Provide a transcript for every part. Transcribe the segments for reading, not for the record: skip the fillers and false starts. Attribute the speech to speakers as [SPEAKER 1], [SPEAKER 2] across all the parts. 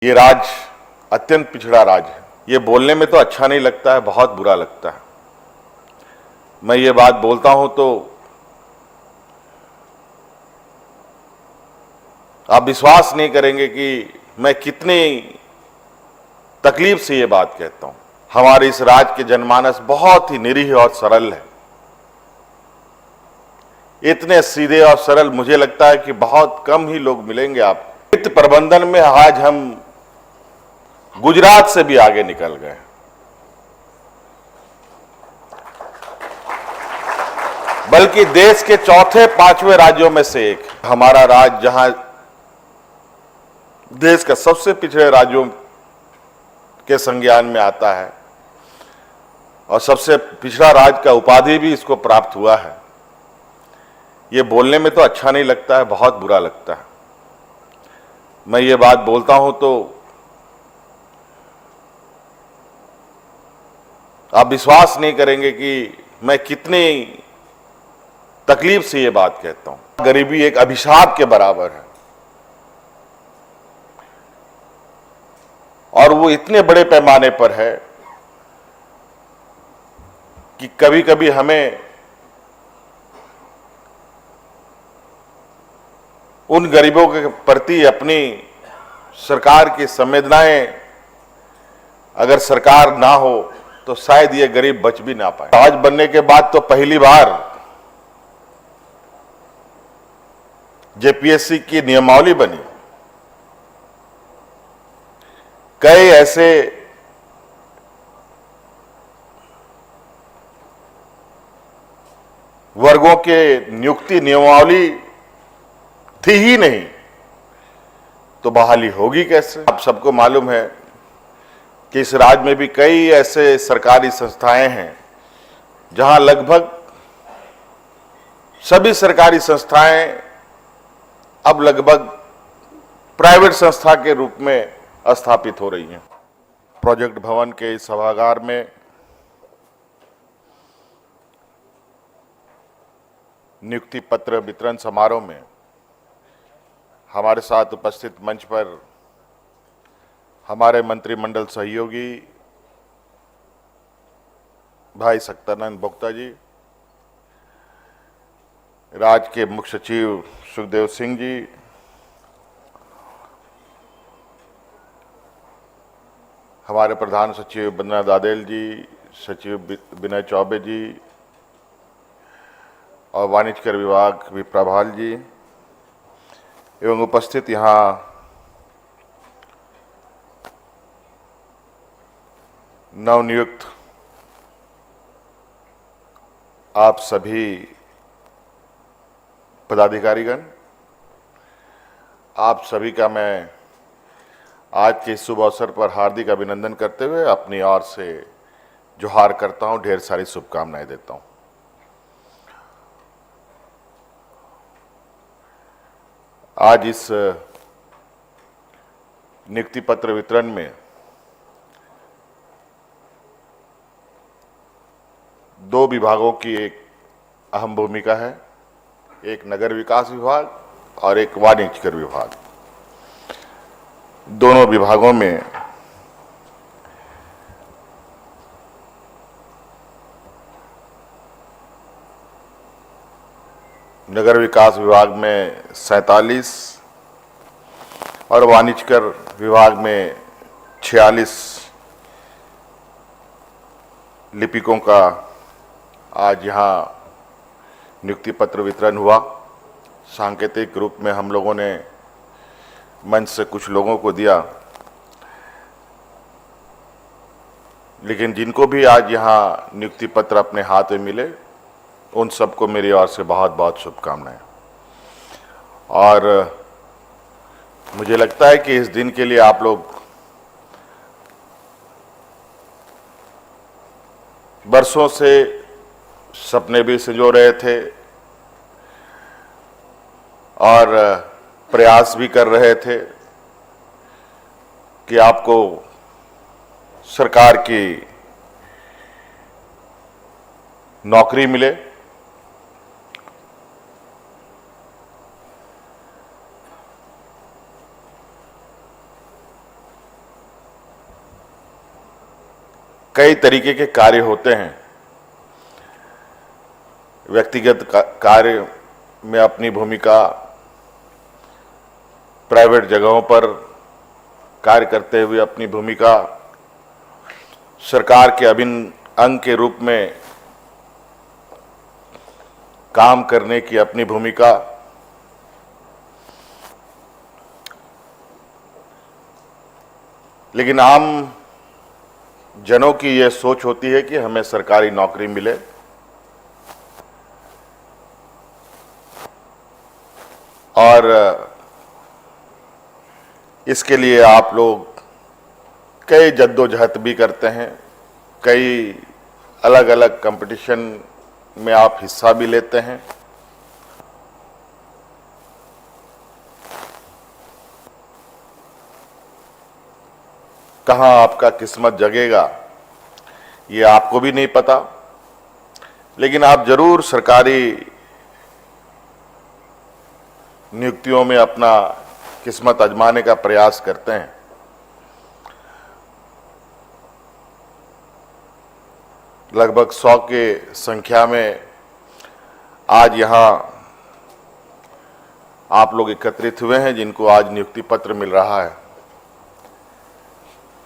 [SPEAKER 1] ये राज अत्यंत पिछड़ा राज है। ये बोलने में तो अच्छा नहीं लगता है, बहुत बुरा लगता है। मैं ये बात बोलता हूं तो आप विश्वास नहीं करेंगे कि मैं कितनी तकलीफ से ये बात कहता हूं। हमारे इस राज्य के जनमानस बहुत ही निरीह और सरल है। इतने सीधे और सरल मुझे लगता है कि बहुत कम ही लोग मिलेंगे आपको। वित्त प्रबंधन में आज हम गुजरात से भी आगे निकल गए। बल्कि देश के चौथे पांचवें राज्यों में से एक हमारा राज्य, जहां देश का सबसे पिछड़े राज्यों के संज्ञान में आता है और सबसे पिछड़ा राज्य का उपाधि भी इसको प्राप्त हुआ है। ये बोलने में तो अच्छा नहीं लगता है, बहुत बुरा लगता है। मैं ये बात बोलता हूं तो आप विश्वास नहीं करेंगे कि मैं कितनी तकलीफ से ये बात कहता हूं। गरीबी एक अभिशाप के बराबर है और वो इतने बड़े पैमाने पर है कि कभी कभी हमें उन गरीबों के प्रति अपनी सरकार की संवेदनाएं, अगर सरकार ना हो तो शायद ये गरीब बच भी ना पाए। राज बनने के बाद तो पहली बार जेपीएससी की नियमावली बनी। कई ऐसे वर्गों के नियुक्ति नियमावली थी ही नहीं, तो बहाली होगी कैसे? आप सबको मालूम है कि इस राज्य में भी कई ऐसे सरकारी संस्थाएं हैं जहां लगभग सभी सरकारी संस्थाएं अब लगभग प्राइवेट संस्था के रूप में स्थापित हो रही हैं। प्रोजेक्ट भवन के इस सभागार में नियुक्ति पत्र वितरण समारोह में हमारे साथ उपस्थित मंच पर हमारे मंत्रिमंडल सहयोगी भाई सत्यानंद भोक्ता जी, राज्य के मुख्य सचिव सुखदेव सिंह जी, हमारे प्रधान सचिव बंदना दादेल जी, सचिव विनय चौबे जी और वाणिज्य विभाग विप्रभाल जी एवं उपस्थित यहाँ नवनियुक्त आप सभी पदाधिकारीगण, आप सभी का मैं आज के इस शुभ अवसर पर हार्दिक अभिनंदन करते हुए अपनी ओर से जोहार करता हूं, ढेर सारी शुभकामनाएं देता हूं। आज इस नियुक्ति पत्र वितरण में दो विभागों की एक अहम भूमिका है, एक नगर विकास विभाग और एक वाणिज्य कर विभाग। दोनों विभागों में नगर विकास विभाग में 47 और वाणिज्य कर विभाग में 46 लिपिकों का आज यहाँ नियुक्ति पत्र वितरण हुआ। सांकेतिक रूप में हम लोगों ने मंच से कुछ लोगों को दिया, लेकिन जिनको भी आज यहाँ नियुक्ति पत्र अपने हाथ में मिले उन सबको मेरी ओर से बहुत बहुत शुभकामनाएं। और मुझे लगता है कि इस दिन के लिए आप लोग बरसों से सपने भी संजो रहे थे और प्रयास भी कर रहे थे कि आपको सरकार की नौकरी मिले। कई तरीके के कार्य होते हैं। व्यक्तिगत कार्य में अपनी भूमिका, प्राइवेट जगहों पर कार्य करते हुए अपनी भूमिका, सरकार के अभिन्न अंग के रूप में काम करने की अपनी भूमिका, लेकिन आम जनों की यह सोच होती है कि हमें सरकारी नौकरी मिले और इसके लिए आप लोग कई जद्दोजहद भी करते हैं, कई अलग अलग कंपटीशन में आप हिस्सा भी लेते हैं। कहाँ आपका किस्मत जगेगा ये आपको भी नहीं पता, लेकिन आप जरूर सरकारी नियुक्तियों में अपना किस्मत आजमाने का प्रयास करते हैं। लगभग 100 के संख्या में आज यहां आप लोग एकत्रित हुए हैं जिनको आज नियुक्ति पत्र मिल रहा है।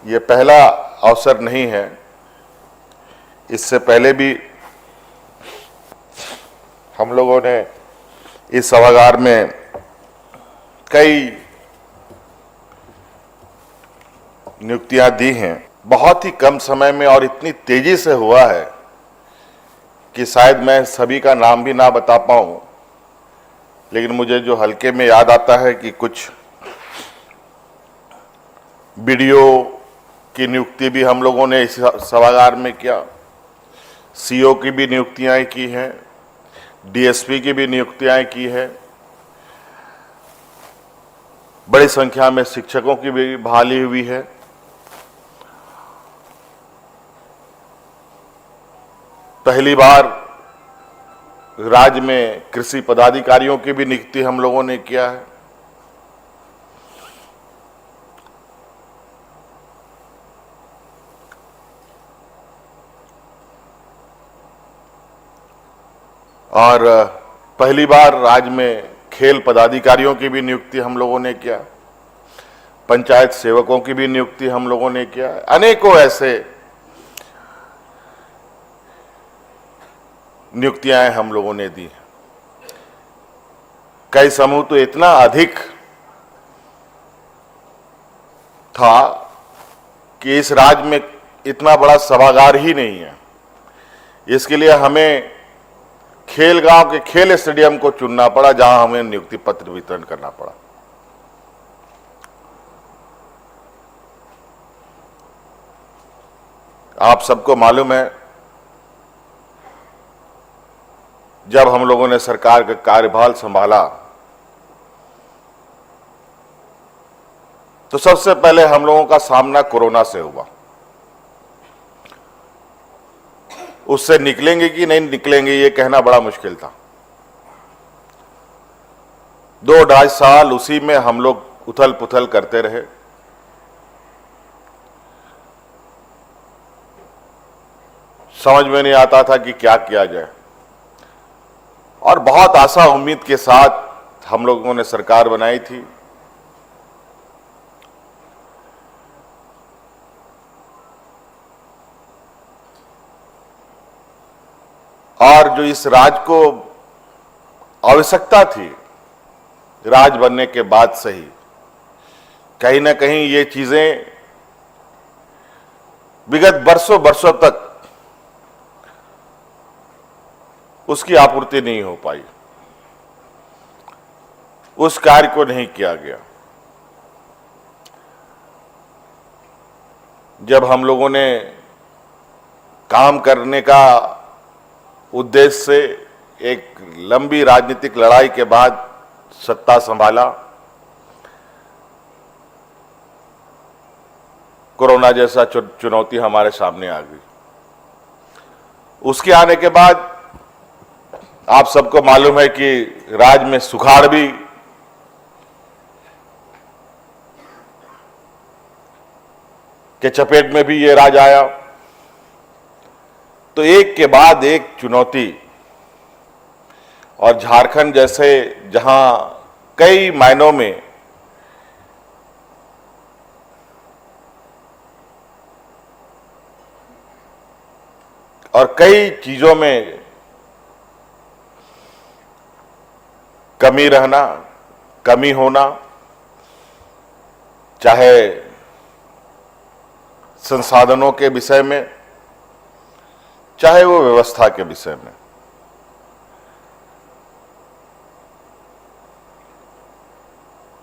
[SPEAKER 1] ये पहला अवसर नहीं है, इससे पहले भी हम लोगों ने इस सभागार में कई नियुक्तियां दी हैं। बहुत ही कम समय में और इतनी तेजी से हुआ है कि शायद मैं सभी का नाम भी ना बता पाऊं, लेकिन मुझे जो हल्के में याद आता है कि कुछ बीडीओ की नियुक्ति भी हम लोगों ने इस सभागार में किया, सीओ की भी नियुक्तियां की हैं, डीएसपी की भी नियुक्तियां की है, बड़ी संख्या में शिक्षकों की भी बहाली हुई है। पहली बार राज्य में कृषि पदाधिकारियों की भी नियुक्ति हम लोगों ने किया है। और पहली बार राज्य में खेल पदाधिकारियों की भी नियुक्ति हम लोगों ने किया, पंचायत सेवकों की भी नियुक्ति हम लोगों ने किया। अनेकों ऐसे नियुक्तियां हम लोगों ने दी। कई समूह तो इतना अधिक था कि इस राज्य में इतना बड़ा सभागार ही नहीं है। इसके लिए हमें खेलगांव के खेल स्टेडियम को चुनना पड़ा, जहां हमें नियुक्ति पत्र वितरण करना पड़ा। आप सबको मालूम है, जब हम लोगों ने सरकार का कार्यभार संभाला तो सबसे पहले हम लोगों का सामना कोरोना से हुआ। उससे निकलेंगे कि नहीं निकलेंगे ये कहना बड़ा मुश्किल था। 2-2.5 साल उसी में हम लोग उथल पुथल करते रहे। समझ में नहीं आता था कि क्या किया जाए, और बहुत आशा उम्मीद के साथ हम लोगों ने सरकार बनाई थी। और जो इस राज्य को आवश्यकता थी राज बनने के बाद से ही, कहीं ना कहीं ये चीजें विगत बरसों तक उसकी आपूर्ति नहीं हो पाई, उस कार्य को नहीं किया गया। जब हम लोगों ने काम करने का उद्देश्य से एक लंबी राजनीतिक लड़ाई के बाद सत्ता संभाला, कोरोना जैसा चुनौती हमारे सामने आ गई। उसके आने के बाद आप सबको मालूम है कि राज्य में सुखाड़ भी के चपेट में भी ये राज्य आया। तो एक के बाद एक चुनौती, और झारखंड जैसे जहां कई मायनों में और कई चीजों में कमी रहना, कमी होना, चाहे संसाधनों के विषय में, चाहे वो व्यवस्था के विषय में।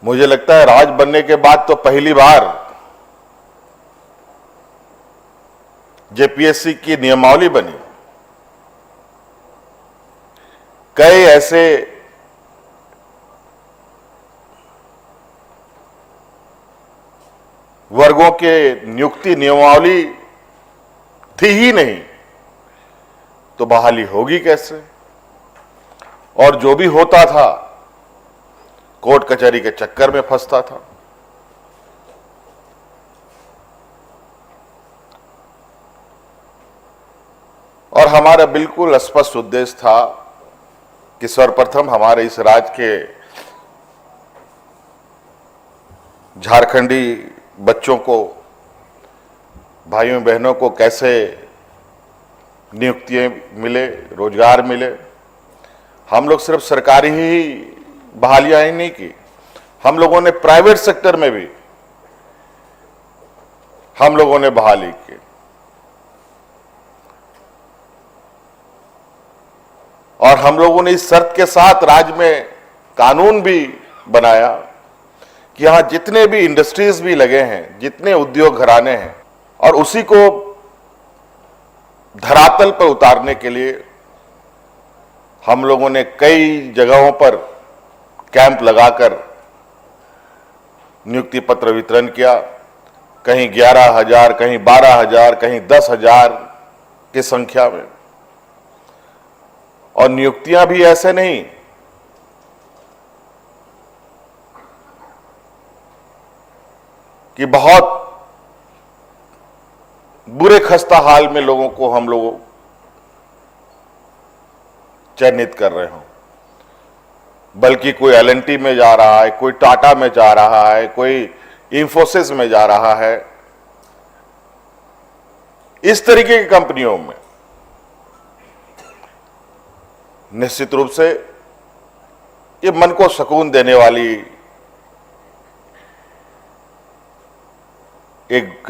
[SPEAKER 1] मुझे लगता है राज बनने के बाद तो पहली बार जेपीएससी की नियमावली बनी। कई ऐसे वर्गों के नियुक्ति नियमावली थी ही नहीं, तो बहाली होगी कैसे? और जो भी होता था कोर्ट कचहरी के चक्कर में फंसता था। और हमारा बिल्कुल स्पष्ट उद्देश्य था कि सर्वप्रथम हमारे इस राज्य के झारखंडी बच्चों को, भाइयों बहनों को कैसे नियुक्तियां मिले, रोजगार मिले। हम लोग सिर्फ सरकारी ही बहालियां ही नहीं की, हम लोगों ने प्राइवेट सेक्टर में भी हम लोगों ने बहाली की। और हम लोगों ने इस शर्त के साथ राज्य में कानून भी बनाया कि यहां जितने भी इंडस्ट्रीज भी लगे हैं, जितने उद्योग घराने हैं, और उसी को धरातल पर उतारने के लिए हम लोगों ने कई जगहों पर कैंप लगाकर नियुक्ति पत्र वितरण किया। कहीं 11,000, कहीं 12,000, कहीं 10,000 की संख्या में। और नियुक्तियां भी ऐसे नहीं कि बहुत बुरे खस्ता हाल में लोगों को हम लोग चयनित कर रहे हों, बल्कि कोई एलएनटी में जा रहा है, कोई टाटा में जा रहा है, कोई इंफोसिस में जा रहा है। इस तरीके की कंपनियों में निश्चित रूप से ये मन को सुकून देने वाली एक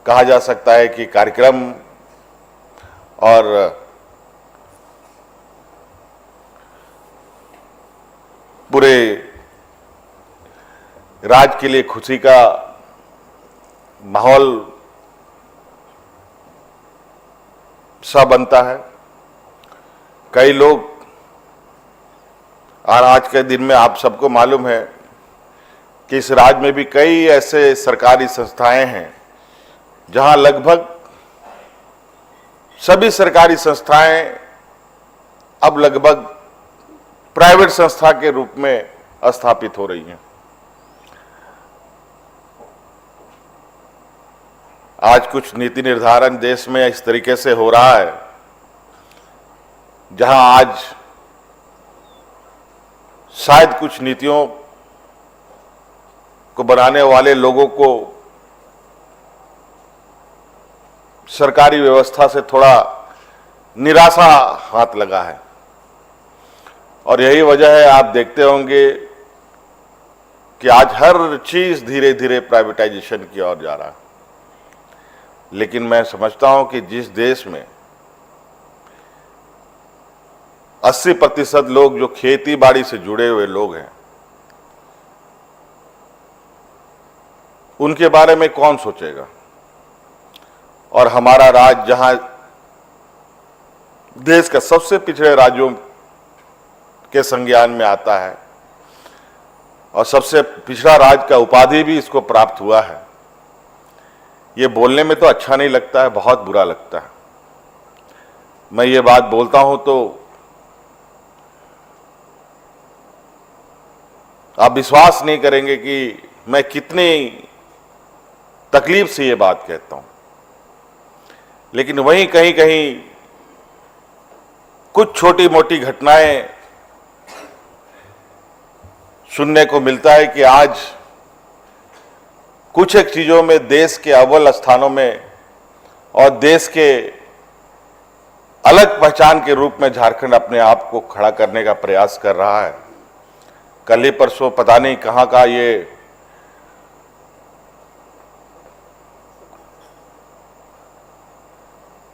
[SPEAKER 1] कहा जा सकता है कि कार्यक्रम और पूरे राज्य के लिए खुशी का माहौल सा बनता है। कई लोग, और आज के दिन में आप सबको मालूम है कि इस राज्य में भी कई ऐसे सरकारी संस्थाएं हैं जहां लगभग सभी सरकारी संस्थाएं अब लगभग प्राइवेट संस्था के रूप में स्थापित हो रही हैं। आज कुछ नीति निर्धारण देश में इस तरीके से हो रहा है जहां आज शायद कुछ नीतियों को बनाने वाले लोगों को सरकारी व्यवस्था से थोड़ा निराशा हाथ लगा है। और यही वजह है, आप देखते होंगे कि आज हर चीज धीरे धीरे प्राइवेटाइजेशन की ओर जा रहा है। लेकिन मैं समझता हूं कि जिस देश में 80% लोग जो खेती बाड़ी से जुड़े हुए लोग हैं, उनके बारे में कौन सोचेगा? और हमारा राज्य जहां देश का सबसे पिछड़े राज्यों के संज्ञान में आता है और सबसे पिछड़ा राज्य का उपाधि भी इसको प्राप्त हुआ है, ये बोलने में तो अच्छा नहीं लगता है, बहुत बुरा लगता है। मैं ये बात बोलता हूं तो आप विश्वास नहीं करेंगे कि मैं कितनी तकलीफ से ये बात कहता हूं। लेकिन वहीं कहीं कहीं कुछ छोटी मोटी घटनाएं सुनने को मिलता है कि आज कुछ एक चीजों में देश के अव्वल स्थानों में और देश के अलग पहचान के रूप में झारखंड अपने आप को खड़ा करने का प्रयास कर रहा है। कल ही परसों पता नहीं कहां का ये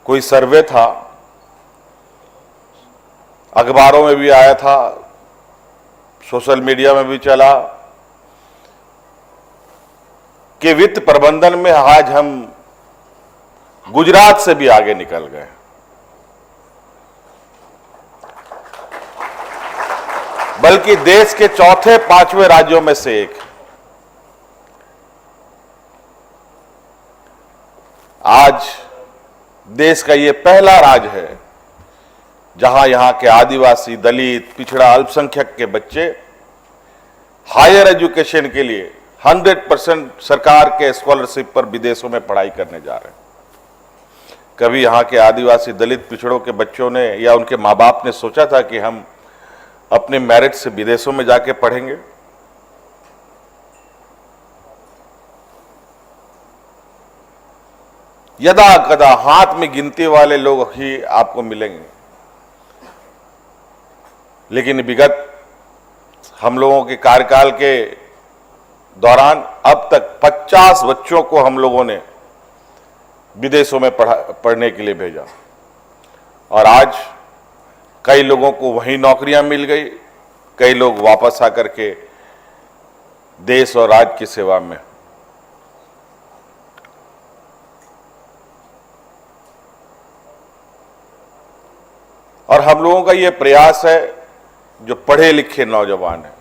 [SPEAKER 1] कोई सर्वे था, अखबारों में भी आया था, सोशल मीडिया में भी चला कि वित्त प्रबंधन में आज हम गुजरात से भी आगे निकल गए। बल्कि देश के चौथे पांचवें राज्यों में से एक। आज देश का यह पहला राज्य है जहां यहां के आदिवासी, दलित, पिछड़ा, अल्पसंख्यक के बच्चे हायर एजुकेशन के लिए 100% सरकार के स्कॉलरशिप पर विदेशों में पढ़ाई करने जा रहे हैं। कभी यहां के आदिवासी, दलित, पिछड़ों के बच्चों ने या उनके मां बाप ने सोचा था कि हम अपने मेरिट से विदेशों में जाके पढ़ेंगे? यदा कदा हाथ में गिनती वाले लोग ही आपको मिलेंगे। लेकिन विगत हम लोगों के कार्यकाल के दौरान अब तक 50 बच्चों को हम लोगों ने विदेशों में पढ़ने के लिए भेजा और आज कई लोगों को वहीं नौकरियां मिल गई, कई लोग वापस आकर के देश और राज्य की सेवा में। और हम लोगों का ये प्रयास है जो पढ़े लिखे नौजवान हैं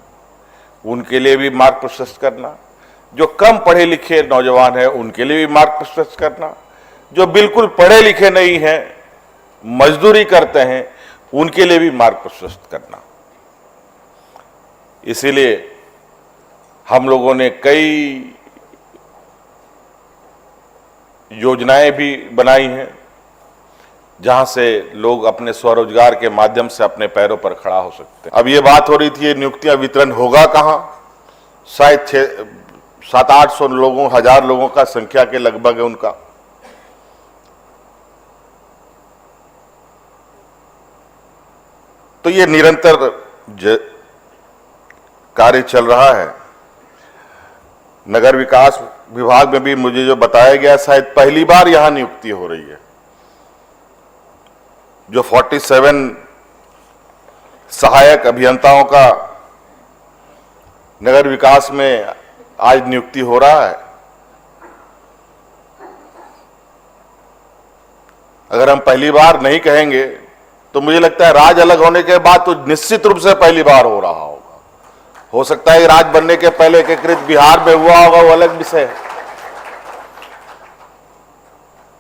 [SPEAKER 1] उनके लिए भी मार्ग प्रशस्त करना, जो कम पढ़े लिखे नौजवान हैं उनके लिए भी मार्ग प्रशस्त करना, जो बिल्कुल पढ़े लिखे नहीं हैं, मजदूरी करते हैं, उनके लिए भी मार्ग प्रशस्त करना। इसीलिए हम लोगों ने कई योजनाएं भी बनाई हैं जहां से लोग अपने स्वरोजगार के माध्यम से अपने पैरों पर खड़ा हो सकते हैं। अब ये बात हो रही थी ये नियुक्तियां वितरण होगा कहां? शायद 700-800 लोगों, 1000 लोगों का संख्या के लगभग है उनका। तो ये निरंतर कार्य चल रहा है। नगर विकास विभाग में भी मुझे जो बताया गया शायद पहली बार यहां नियुक्ति हो रही है। जो 47 सहायक अभियंताओं का नगर विकास में आज नियुक्ति हो रहा है। अगर हम पहली बार नहीं कहेंगे तो मुझे लगता है राज्य अलग होने के बाद तो निश्चित रूप से पहली बार हो रहा होगा। हो सकता है राज्य बनने के पहले एकीकृत बिहार में हुआ होगा, वो अलग विषय है।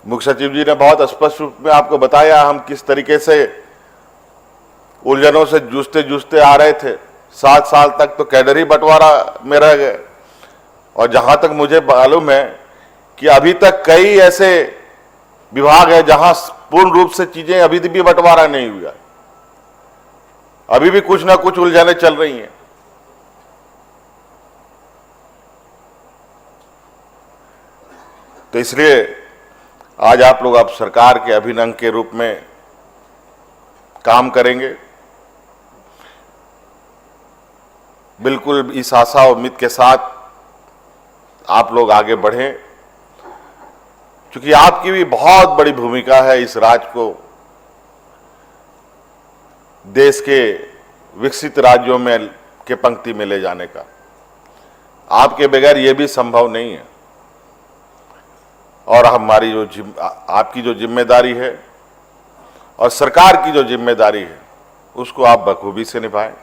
[SPEAKER 1] मुख्य सचिव जी ने बहुत स्पष्ट रूप में आपको बताया हम किस तरीके से उलझनों से जूझते जूझते आ रहे थे। 7 साल तक तो कैडर ही बंटवारा में रह गए और जहां तक मुझे मालूम है कि अभी तक कई ऐसे विभाग है जहां पूर्ण रूप से चीजें अभी भी बंटवारा नहीं हुआ, अभी भी कुछ ना कुछ उलझनें चल रही हैं। तो इसलिए आज आप लोग अब सरकार के अभिन्न अंग के रूप में काम करेंगे। बिल्कुल इस आशा और उम्मीद के साथ आप लोग आगे बढ़ें, क्योंकि आपकी भी बहुत बड़ी भूमिका है इस राज्य को देश के विकसित राज्यों में के पंक्ति में ले जाने का। आपके बगैर यह भी संभव नहीं है। और हमारी आपकी जो जिम्मेदारी है और सरकार की जो जिम्मेदारी है उसको आप बखूबी से निभाएं।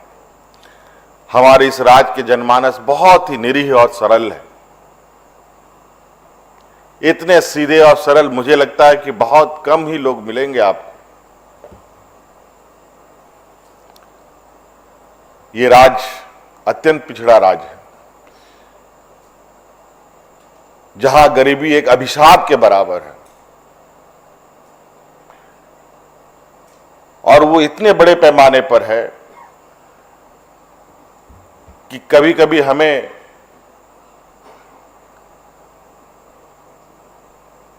[SPEAKER 1] हमारे इस राज्य के जनमानस बहुत ही निरीह और सरल है। इतने सीधे और सरल मुझे लगता है कि बहुत कम ही लोग मिलेंगे आपको। ये राज्य अत्यंत पिछड़ा राज्य है जहां गरीबी एक अभिशाप के बराबर है। वो इतने बड़े पैमाने पर है कि कभी कभी हमें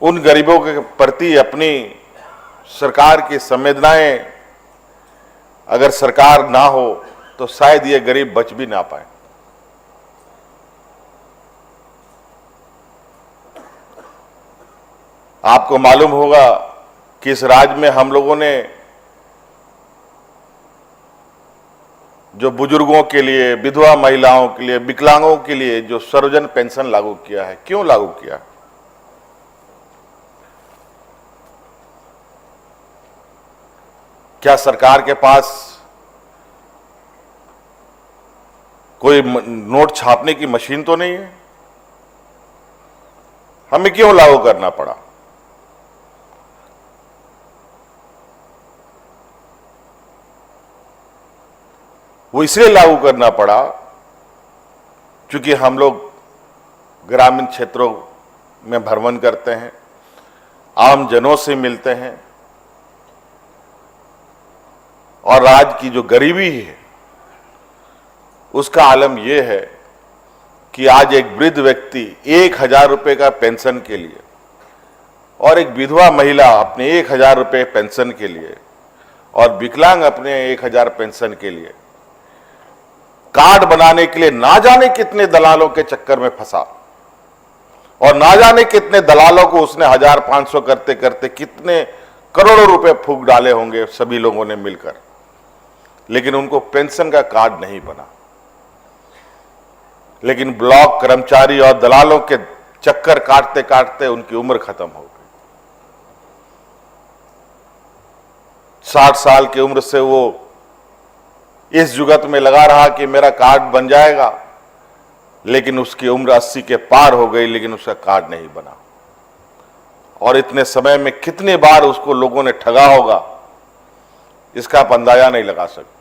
[SPEAKER 1] उन गरीबों के प्रति अपनी सरकार की संवेदनाएं, अगर सरकार ना हो तो शायद ये गरीब बच भी ना पाए। आपको मालूम होगा कि इस राज्य में हम लोगों ने जो बुजुर्गों के लिए, विधवा महिलाओं के लिए, विकलांगों के लिए जो सर्वजन पेंशन लागू किया है, क्यों लागू किया? क्या सरकार के पास कोई नोट छापने की मशीन तो नहीं है? हमें क्यों लागू करना पड़ा? वो इसलिए लागू करना पड़ा क्योंकि हम लोग ग्रामीण क्षेत्रों में भ्रमण करते हैं, आम जनों से मिलते हैं, और राज्य की जो गरीबी है उसका आलम यह है कि आज एक वृद्ध व्यक्ति 1,000 रुपए का पेंशन के लिए और एक विधवा महिला अपने 1,000 रुपए पेंशन के लिए और विकलांग अपने 1,000 पेंशन के लिए कार्ड बनाने के लिए ना जाने कितने दलालों के चक्कर में फंसा, और ना जाने कितने दलालों को उसने 1,500 करते करते कितने करोड़ों रुपए फूंक डाले होंगे सभी लोगों ने मिलकर, लेकिन उनको पेंशन का कार्ड नहीं बना। लेकिन ब्लॉक कर्मचारी और दलालों के चक्कर काटते काटते उनकी उम्र खत्म हो गई। 60 साल की उम्र से वो इस जुगत में लगा रहा कि मेरा कार्ड बन जाएगा, लेकिन उसकी उम्र 80 के पार हो गई, लेकिन उसका कार्ड नहीं बना। और इतने समय में कितने बार उसको लोगों ने ठगा होगा, इसका आप अंदाजा नहीं लगा सकते।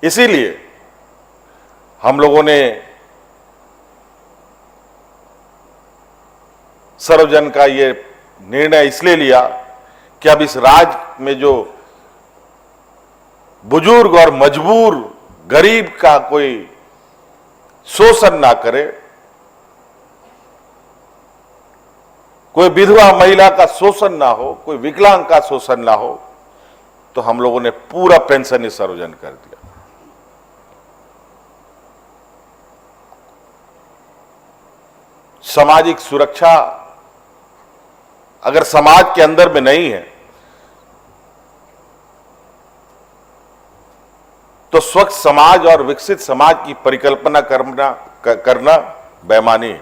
[SPEAKER 1] इसीलिए हम लोगों ने सर्वजन का ये निर्णय इसलिए लिया कि अब इस राज्य में जो बुजुर्ग और मजबूर गरीब का कोई शोषण ना करे, कोई विधवा महिला का शोषण ना हो, कोई विकलांग का शोषण ना हो, तो हम लोगों ने पूरा पेंशन ही सर्वजन कर दिया। सामाजिक सुरक्षा अगर समाज के अंदर में नहीं है तो स्वच्छ समाज और विकसित समाज की परिकल्पना करना बेईमानी है।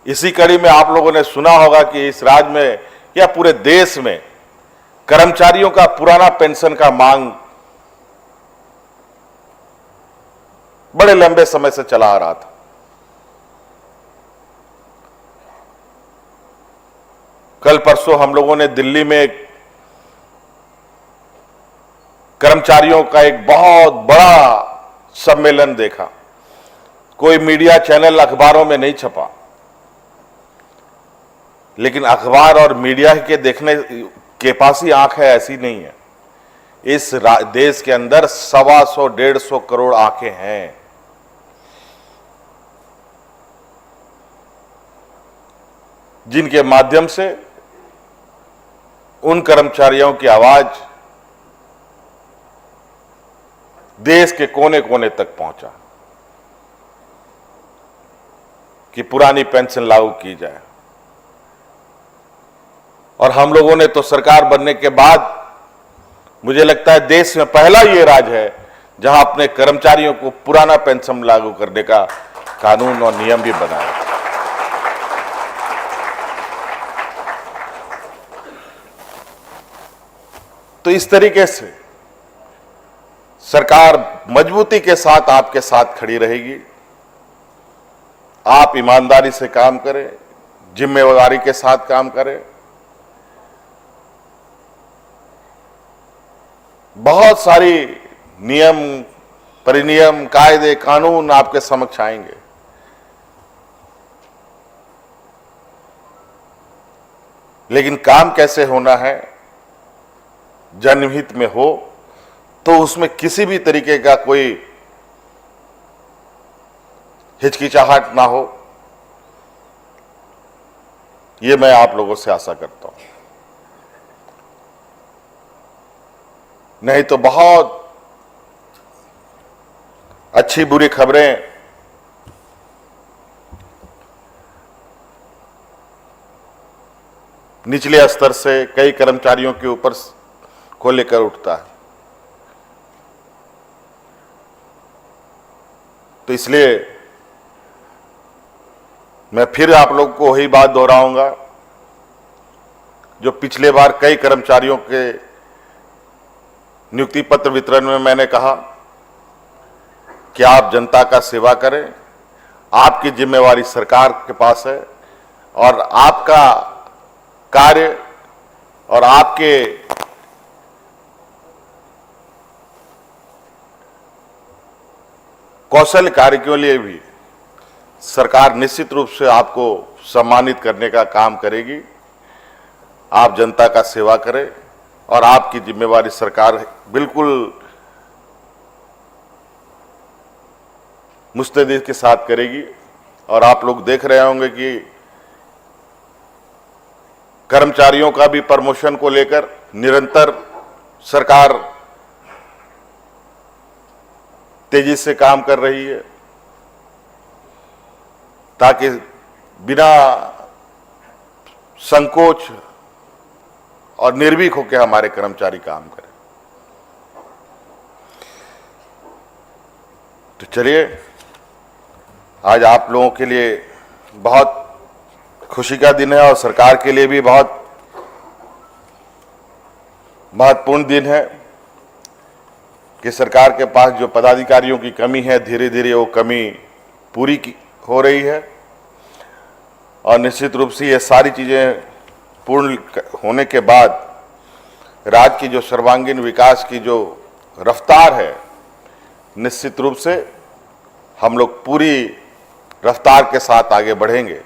[SPEAKER 1] इसी कड़ी में आप लोगों ने सुना होगा कि इस राज्य में या पूरे देश में कर्मचारियों का पुराना पेंशन का मांग बड़े लंबे समय से चला आ रहा था। कल परसों हम लोगों ने दिल्ली में कर्मचारियों का एक बहुत बड़ा सम्मेलन देखा। कोई मीडिया चैनल अखबारों में नहीं छपा, लेकिन अखबार और मीडिया के देखने के पास ही आंख है ऐसी नहीं है। इस देश के अंदर 125-150 करोड़ आंखें हैं। जिनके माध्यम से उन कर्मचारियों की आवाज देश के कोने कोने तक पहुंचा कि पुरानी पेंशन लागू की जाए। और हम लोगों ने तो सरकार बनने के बाद, मुझे लगता है देश में पहला ये राज्य है जहां अपने कर्मचारियों को पुराना पेंशन लागू करने का कानून और नियम भी बनाया। तो इस तरीके से सरकार मजबूती के साथ आपके साथ खड़ी रहेगी। आप ईमानदारी से काम करें, जिम्मेवारी के साथ काम करें। बहुत सारी नियम, परिनियम, कायदे, कानून आपके समक्ष आएंगे। लेकिन काम कैसे होना है, जनहित में हो, तो उसमें किसी भी तरीके का कोई हिचकिचाहट ना हो, ये मैं आप लोगों से आशा करता हूं। नहीं तो बहुत अच्छी बुरी खबरें निचले स्तर से कई कर्मचारियों के ऊपर को लेकर उठता है। तो इसलिए मैं फिर आप लोग को वही बात दोहराऊंगा जो पिछले बार कई कर्मचारियों के नियुक्ति पत्र वितरण में मैंने कहा कि आप जनता का सेवा करें, आपकी जिम्मेवारी सरकार के पास है और आपका कार्य और आपके कौशल कार्य के लिए भी सरकार निश्चित रूप से आपको सम्मानित करने का काम करेगी। आप जनता का सेवा करें और आपकी जिम्मेवारी सरकार बिल्कुल मुस्तैदी के साथ करेगी। और आप लोग देख रहे होंगे कि कर्मचारियों का भी प्रमोशन को लेकर निरंतर सरकार तेजी से काम कर रही है ताकि बिना संकोच और निर्भीक होकर हमारे कर्मचारी काम करें। तो चलिए, आज आप लोगों के लिए बहुत खुशी का दिन है और सरकार के लिए भी बहुत महत्वपूर्ण दिन है कि सरकार के पास जो पदाधिकारियों की कमी है, धीरे धीरे वो कमी पूरी हो रही है। और निश्चित रूप से ये सारी चीज़ें पूर्ण होने के बाद राज्य की जो सर्वांगीण विकास की जो रफ्तार है, निश्चित रूप से हम लोग पूरी रफ्तार के साथ आगे बढ़ेंगे।